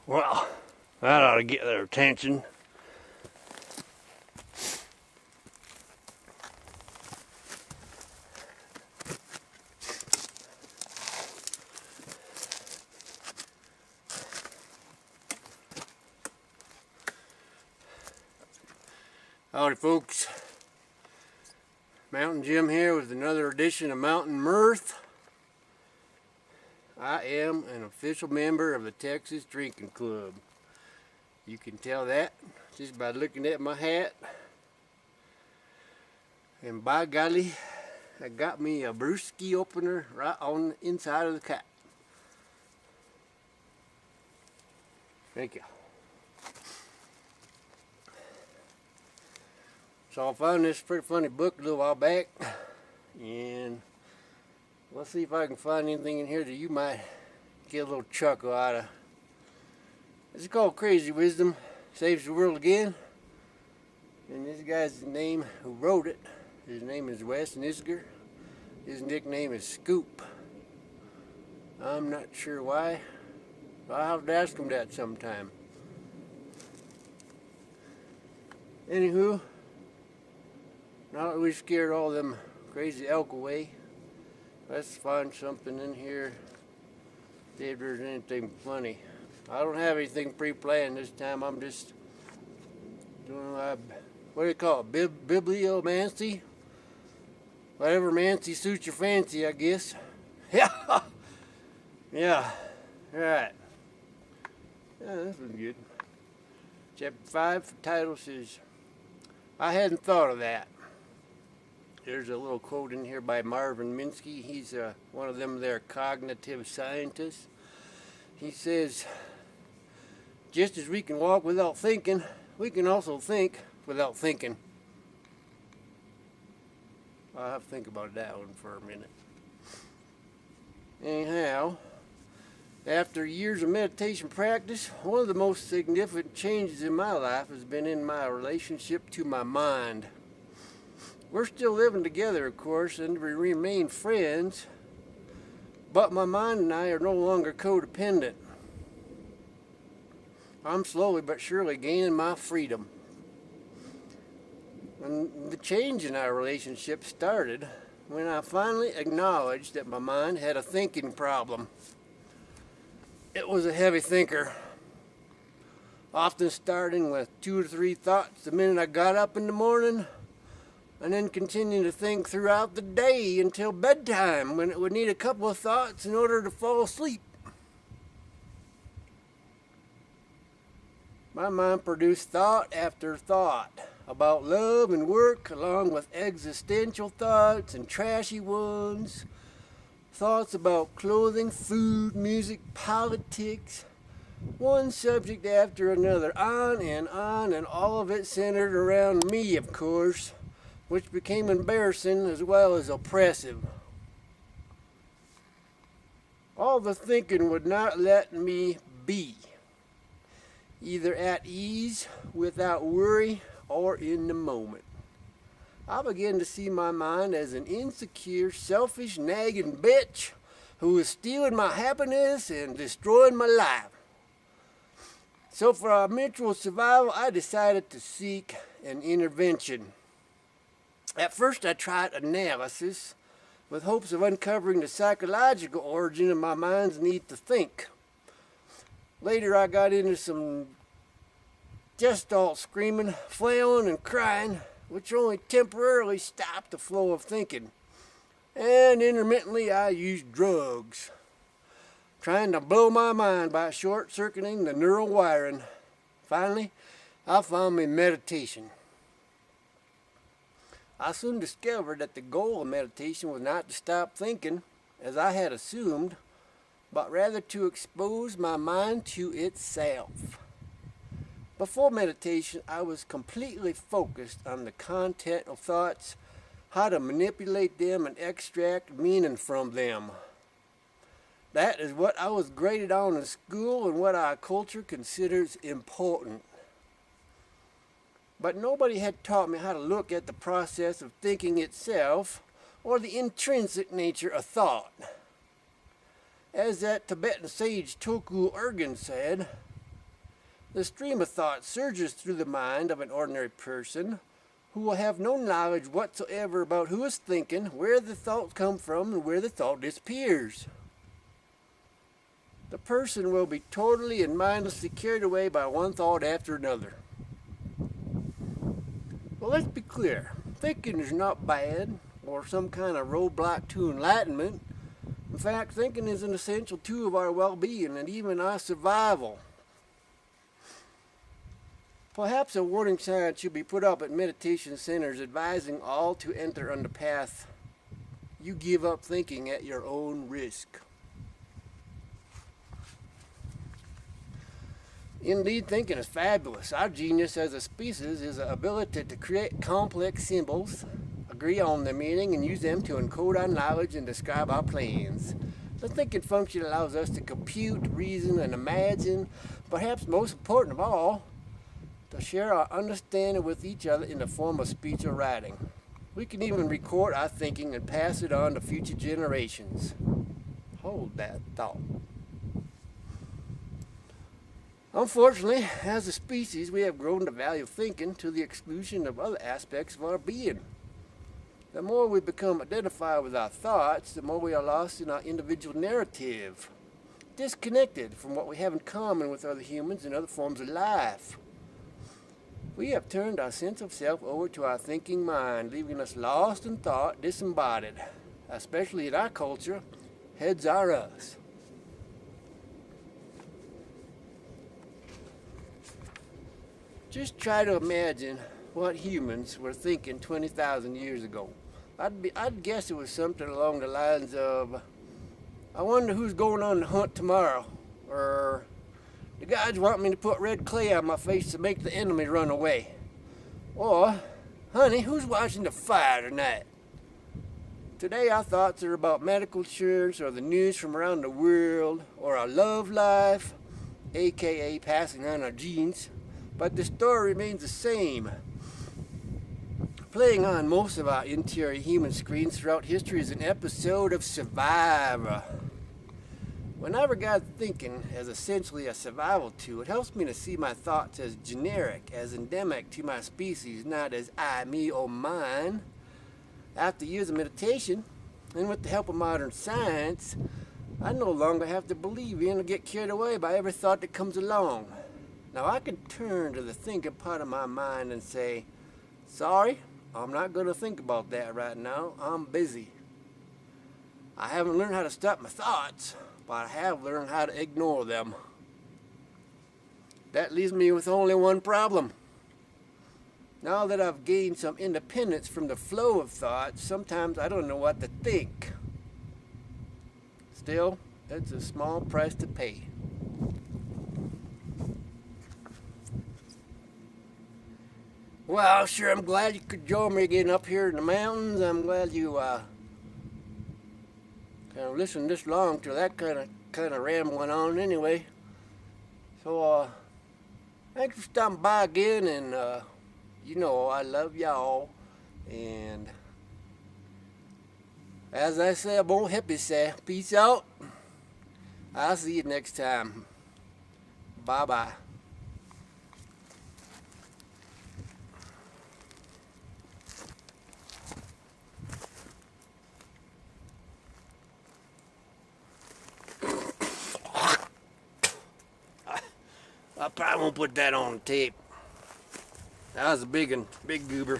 Well, that ought to get their attention. Howdy folks, Mountain Jim here with another edition of Mountain Mirth. I am an official member of the Texas Drinking Club. You can tell that just by looking at my hat. And by golly, I got me a brewski opener right on the inside of the cap. Thank you. So I found this pretty funny book a little while back, and let's see if I can find anything in here that you might get a little chuckle out of. It's called Crazy Wisdom Saves the World Again, and this guy's name who wrote it, his name is Wes Nisger. His nickname is Scoop. I'm not sure why. I'll have to ask him that sometime. Anywho, now that we've scared all them crazy elk away, let's find something in here, see if there's anything funny. I don't have anything pre-planned this time. I'm just doing, what do you call it, bibliomancy? Whatever mancy suits your fancy, I guess. Yeah, yeah, alright. Yeah, this was good. Chapter 5, the title says, I hadn't thought of that. There's a little quote in here by Marvin Minsky. He's one of them there cognitive scientists. He says, just as we can walk without thinking, we can also think without thinking. I'll have to think about that one for a minute. Anyhow, after years of meditation practice, one of the most significant changes in my life has been in my relationship to my mind. We're still living together, of course, and we remain friends, but my mind and I are no longer codependent. I'm slowly but surely gaining my freedom. And the change in our relationship started when I finally acknowledged that my mind had a thinking problem. It was a heavy thinker, often starting with 2 or 3 thoughts the minute I got up in the morning, and then continuing to think throughout the day until bedtime, when it would need a couple of thoughts in order to fall asleep. My mind produced thought after thought about love and work, along with existential thoughts and trashy ones, thoughts about clothing, food, music, politics, one subject after another, on, and all of it centered around me, of course, which became embarrassing as well as oppressive. All the thinking would not let me be, either at ease, without worry, or in the moment. I began to see my mind as an insecure, selfish, nagging bitch who was stealing my happiness and destroying my life. So for our mutual survival, I decided to seek an intervention. At first I tried analysis with hopes of uncovering the psychological origin of my mind's need to think. Later I got into some gestalt screaming, flailing, and crying, which only temporarily stopped the flow of thinking. And intermittently I used drugs, trying to blow my mind by short-circuiting the neural wiring. Finally, I found me meditation. I soon discovered that the goal of meditation was not to stop thinking, as I had assumed, but rather to expose my mind to itself. Before meditation, I was completely focused on the content of thoughts, how to manipulate them and extract meaning from them. That is what I was graded on in school and what our culture considers important. But nobody had taught me how to look at the process of thinking itself or the intrinsic nature of thought. As that Tibetan sage Tulku Urgyen said, The stream of thought surges through the mind of an ordinary person who will have no knowledge whatsoever about who is thinking, where the thoughts come from, and where the thought disappears. The person will be totally and mindlessly carried away by one thought after another. Well, let's be clear. Thinking is not bad or some kind of roadblock to enlightenment. In fact, thinking is an essential tool of our well-being and even our survival. Perhaps a warning sign should be put up at meditation centers advising all to enter on the path. You give up thinking at your own risk. Indeed, thinking is fabulous. Our genius as a species is the ability to create complex symbols, agree on their meaning, and use them to encode our knowledge and describe our plans. The thinking function allows us to compute, reason, and imagine, perhaps most important of all, to share our understanding with each other in the form of speech or writing. We can even record our thinking and pass it on to future generations. Hold that thought. Unfortunately, as a species, we have grown to value thinking to the exclusion of other aspects of our being. The more we become identified with our thoughts, the more we are lost in our individual narrative, disconnected from what we have in common with other humans and other forms of life. We have turned our sense of self over to our thinking mind, leaving us lost in thought, disembodied. Especially in our culture, heads are us. Just try to imagine what humans were thinking 20,000 years ago. I'd guess it was something along the lines of, I wonder who's going on the hunt tomorrow, or the gods want me to put red clay on my face to make the enemy run away. Or, honey, who's watching the fire tonight? Today our thoughts are about medical insurance or the news from around the world or our love life, aka passing on our genes. But the story remains the same. Playing on most of our interior human screens throughout history is an episode of Survivor. When I regard thinking as essentially a survival tool, it helps me to see my thoughts as generic, as endemic to my species, not as I, me, or mine. After years of meditation, and with the help of modern science, I no longer have to believe in or get carried away by every thought that comes along. Now I can turn to the thinking part of my mind and say, sorry, I'm not going to think about that right now. I'm busy. I haven't learned how to stop my thoughts, but I have learned how to ignore them. That leaves me with only one problem. Now that I've gained some independence from the flow of thoughts, sometimes I don't know what to think. Still, it's a small price to pay. Well, sure, I'm glad you could join me again up here in the mountains. I'm glad you kind of listened this long to that kind of rambling on anyway. So, thanks for stopping by again, and you know I love y'all. And as I say, I'm old hippie say, peace out. I'll see you next time. Bye-bye. I probably won't put that on tape. That was a big one, big goober.